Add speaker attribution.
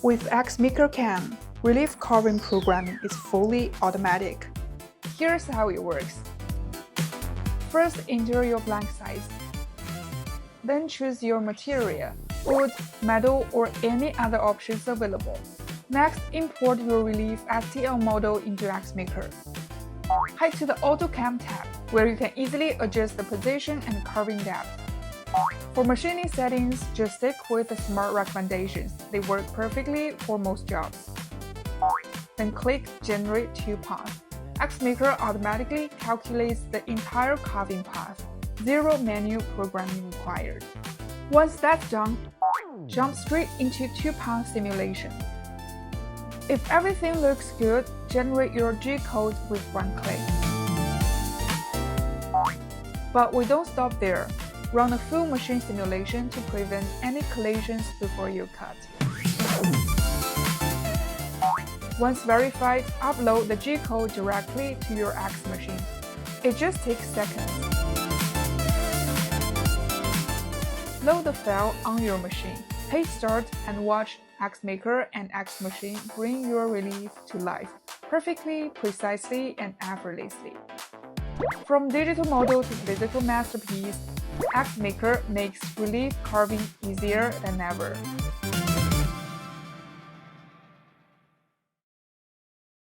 Speaker 1: With XMaker CAM, relief carving programming is fully automatic. Here's how it works. First, enter your blank size. Then choose your material, wood, metal, or any other options available. Next, import your relief STL model into XMaker. Head to the AutoCAM tab, where you can easily adjust the position and carving depth. For machining settings, just stick with the smart recommendations. They work perfectly for most jobs. Then click Generate to Path. XMaker automatically calculates the entire carving path. Zero manual programming required. Once that's done, jump straight into 2-path simulation. If everything looks good, generate your G-code with one click. But we don't stop there. Run a full machine simulation to prevent any collisions before you cut. Once verified, upload the G-code directly to your Xmachine. It just takes seconds. Load the file on your machine. Hit Start and watch XMaker and Xmachine bring your relief to life, perfectly, precisely, and effortlessly. From digital model to physical masterpiece, XMaker makes relief carving easier than ever.